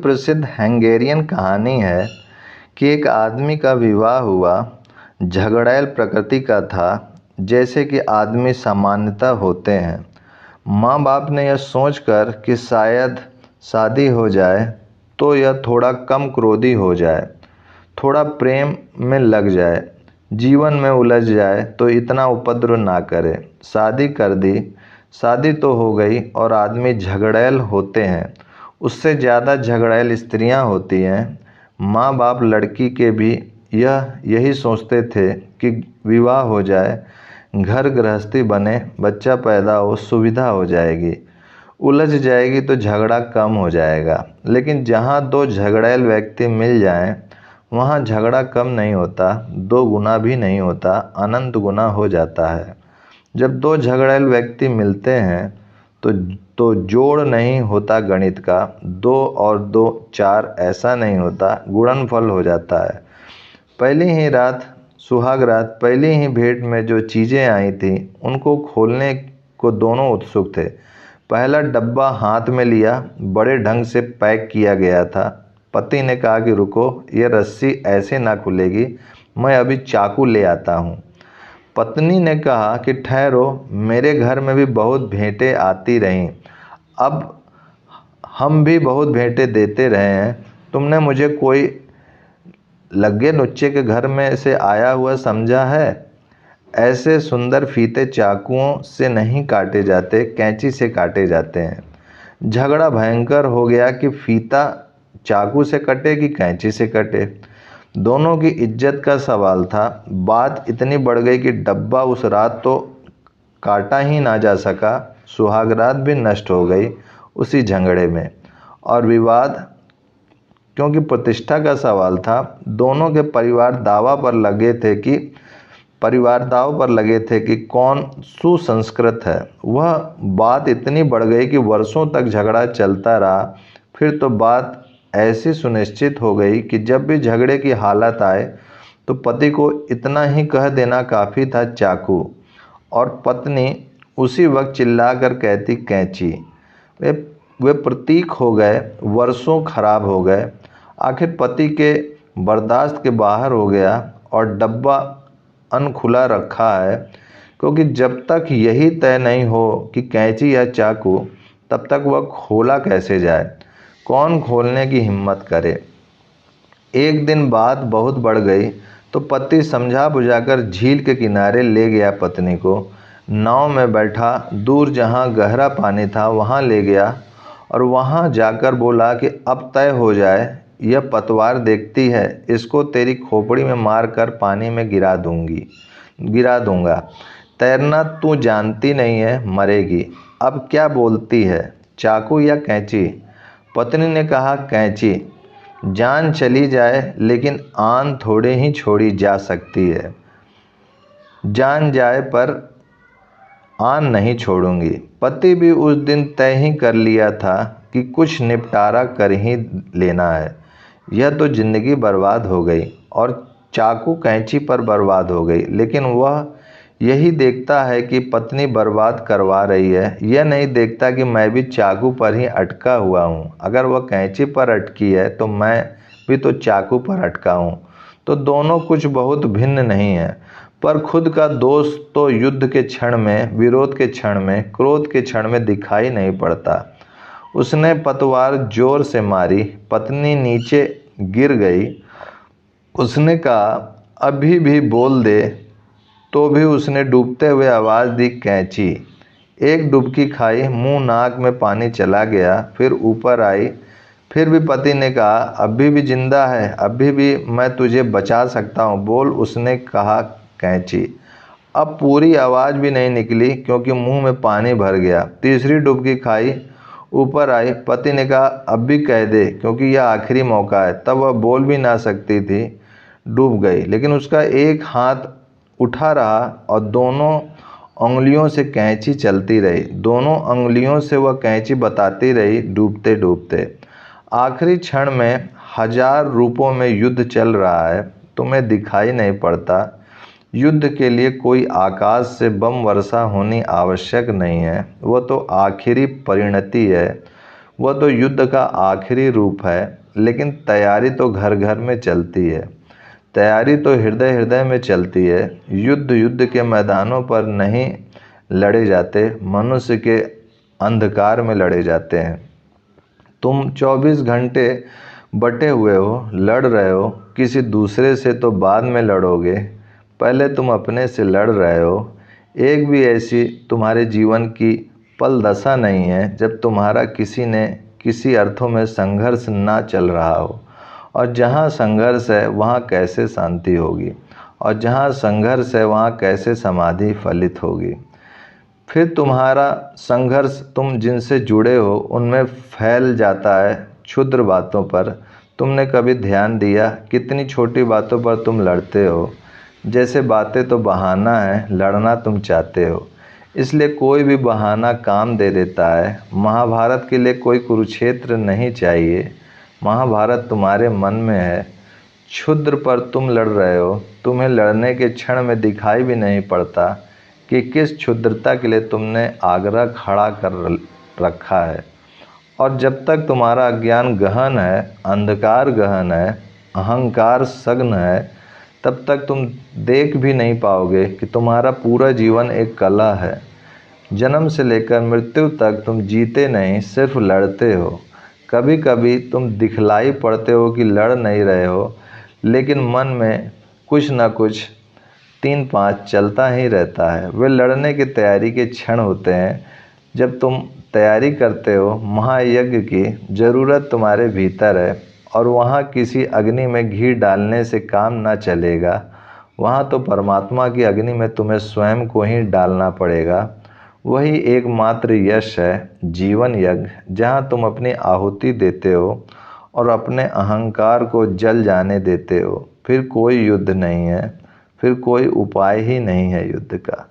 प्रसिद्ध हंगेरियन कहानी है कि एक आदमी का विवाह हुआ, झगड़ैल प्रकृति का था, जैसे कि आदमी सामान्यतः होते हैं। माँ बाप ने यह सोचकर कि शायद शादी हो जाए तो यह थोड़ा कम क्रोधी हो जाए, थोड़ा प्रेम में लग जाए, जीवन में उलझ जाए तो इतना उपद्रव ना करे, शादी कर दी। शादी तो हो गई और आदमी झगड़ैल होते हैं, उससे ज़्यादा झगड़ैल स्त्रियां होती हैं। माँ बाप लड़की के भी यही सोचते थे कि विवाह हो जाए, घर गृहस्थी बने, बच्चा पैदा हो, सुविधा हो जाएगी, उलझ जाएगी तो झगड़ा कम हो जाएगा। लेकिन जहाँ दो झगड़ैल व्यक्ति मिल जाएं, वहाँ झगड़ा कम नहीं होता, 2 गुना भी नहीं होता, अनंत गुना हो जाता है। जब 2 झगड़ैल व्यक्ति मिलते हैं तो जोड़ नहीं होता गणित का, 2 और 2 4 ऐसा नहीं होता, गुणनफल हो जाता है। पहली ही रात सुहाग रात, पहली ही भेंट में जो चीज़ें आई थी उनको खोलने को दोनों उत्सुक थे। पहला डब्बा हाथ में लिया, बड़े ढंग से पैक किया गया था। पति ने कहा कि रुको, ये रस्सी ऐसे ना खुलेगी, मैं अभी चाकू ले आता हूँ। पत्नी ने कहा कि ठहरो, मेरे घर में भी बहुत भेंटें आती रहीं, अब हम भी बहुत भेंटें देते रहे हैं, तुमने मुझे कोई लग्गे नुच्चे के घर में से आया हुआ समझा है? ऐसे सुंदर फीते चाकुओं से नहीं काटे जाते, कैंची से काटे जाते हैं। झगड़ा भयंकर हो गया कि फीता चाकू से कटे कि कैंची से कटे। दोनों की इज्जत का सवाल था। बात इतनी बढ़ गई कि डब्बा उस रात तो काटा ही ना जा सका, सुहागरात भी नष्ट हो गई उसी झगड़े में। और विवाद, क्योंकि प्रतिष्ठा का सवाल था, दोनों के परिवार दाव पर लगे थे कि कौन सुसंस्कृत है। वह बात इतनी बढ़ गई कि वर्षों तक झगड़ा चलता रहा। फिर तो बात ऐसी सुनिश्चित हो गई कि जब भी झगड़े की हालत आए तो पति को इतना ही कह देना काफ़ी था, चाकू, और पत्नी उसी वक्त चिल्लाकर कहती, कैंची। वे प्रतीक हो गए, वर्षों खराब हो गए। आखिर पति के बर्दाश्त के बाहर हो गया और डब्बा अनखुला रखा है, क्योंकि जब तक यही तय नहीं हो कि कैंची या चाकू, तब तक वह खोला कैसे जाए, कौन खोलने की हिम्मत करे। एक दिन बात बहुत बढ़ गई तो पति समझा बुझाकर झील के किनारे ले गया पत्नी को। नाव में बैठा, दूर जहाँ गहरा पानी था वहाँ ले गया और वहाँ जाकर बोला कि अब तय हो जाए, यह पतवार देखती है, इसको तेरी खोपड़ी में मार कर पानी में गिरा दूंगा। तैरना तू जानती नहीं है, मरेगी। अब क्या बोलती है, चाकू या कैंची? पत्नी ने कहा, कैंची। जान चली जाए लेकिन आन थोड़े ही छोड़ी जा सकती है, जान जाए पर आन नहीं छोड़ूंगी। पति भी उस दिन तय ही कर लिया था कि कुछ निपटारा कर ही लेना है। यह तो जिंदगी बर्बाद हो गई और चाकू कैंची पर बर्बाद हो गई। लेकिन वह यही देखता है कि पत्नी बर्बाद करवा रही है, यह नहीं देखता कि मैं भी चाकू पर ही अटका हुआ हूँ। अगर वह कैंची पर अटकी है तो मैं भी तो चाकू पर अटका हूँ। तो दोनों कुछ बहुत भिन्न नहीं है, पर खुद का दोष तो युद्ध के क्षण में, विरोध के क्षण में, क्रोध के क्षण में दिखाई नहीं पड़ता। उसने पतवार जोर से मारी, पत्नी नीचे गिर गई। उसने कहा, अभी भी बोल दे, तो भी उसने डूबते हुए आवाज़ दी, कैंची। एक डुबकी खाई, मुंह नाक में पानी चला गया, फिर ऊपर आई। फिर भी पति ने कहा, अभी भी जिंदा है, अभी भी मैं तुझे बचा सकता हूँ, बोल। उसने कहा, कैंची। अब पूरी आवाज़ भी नहीं निकली क्योंकि मुंह में पानी भर गया। तीसरी डुबकी खाई, ऊपर आई। पति ने कहा, अब भी कह दे, क्योंकि यह आखिरी मौका है। तब वह बोल भी ना सकती थी, डूब गई। लेकिन उसका एक हाथ उठा रहा और दोनों उंगलियों से कैंची चलती रही। दोनों उंगलियों से वह कैंची बताती रही, डूबते डूबते। आखिरी क्षण में 1000 रूपों में युद्ध चल रहा है, तुम्हें दिखाई नहीं पड़ता। युद्ध के लिए कोई आकाश से बम वर्षा होनी आवश्यक नहीं है, वह तो आखिरी परिणति है। वह तो युद्ध का आखिरी रूप है, लेकिन तैयारी तो घर घर में चलती है। तैयारी तो हृदय हृदय में चलती है। युद्ध युद्ध के मैदानों पर नहीं लड़े जाते, मनुष्य के अंधकार में लड़े जाते हैं। तुम 24 घंटे बटे हुए हो, लड़ रहे हो। किसी दूसरे से तो बाद में लड़ोगे, पहले तुम अपने से लड़ रहे हो। एक भी ऐसी तुम्हारे जीवन की पल दशा नहीं है जब तुम्हारा किसी ने किसी अर्थों में संघर्ष ना चल रहा हो। और जहाँ संघर्ष है वहाँ कैसे शांति होगी, और जहाँ संघर्ष है वहाँ कैसे समाधि फलित होगी। फिर तुम्हारा संघर्ष तुम जिनसे जुड़े हो उनमें फैल जाता है क्षुद्र बातों पर। तुमने कभी ध्यान दिया कितनी छोटी बातों पर तुम लड़ते हो? जैसे बातें तो बहाना है, लड़ना तुम चाहते हो, इसलिए कोई भी बहाना काम दे देता है। महाभारत के लिए कोई कुरुक्षेत्र नहीं चाहिए, महाभारत तुम्हारे मन में है। क्षुद्र पर तुम लड़ रहे हो, तुम्हें लड़ने के क्षण में दिखाई भी नहीं पड़ता कि किस क्षुद्रता के लिए तुमने आग्रह खड़ा कर रखा है। और जब तक तुम्हारा अज्ञान गहन है, अंधकार गहन है, अहंकार सघन है, तब तक तुम देख भी नहीं पाओगे कि तुम्हारा पूरा जीवन एक कला है। जन्म से लेकर मृत्यु तक तुम जीते नहीं, सिर्फ लड़ते हो। कभी कभी तुम दिखलाई पड़ते हो कि लड़ नहीं रहे हो, लेकिन मन में कुछ न कुछ 3-5 चलता ही रहता है। वे लड़ने की तैयारी के क्षण होते हैं जब तुम तैयारी करते हो। महायज्ञ की ज़रूरत तुम्हारे भीतर है, और वहाँ किसी अग्नि में घी डालने से काम न चलेगा। वहाँ तो परमात्मा की अग्नि में तुम्हें स्वयं को ही डालना पड़ेगा। वही एकमात्र यश है, जीवन यज्ञ, जहाँ तुम अपनी आहुति देते हो और अपने अहंकार को जल जाने देते हो। फिर कोई युद्ध नहीं है, फिर कोई उपाय ही नहीं है युद्ध का।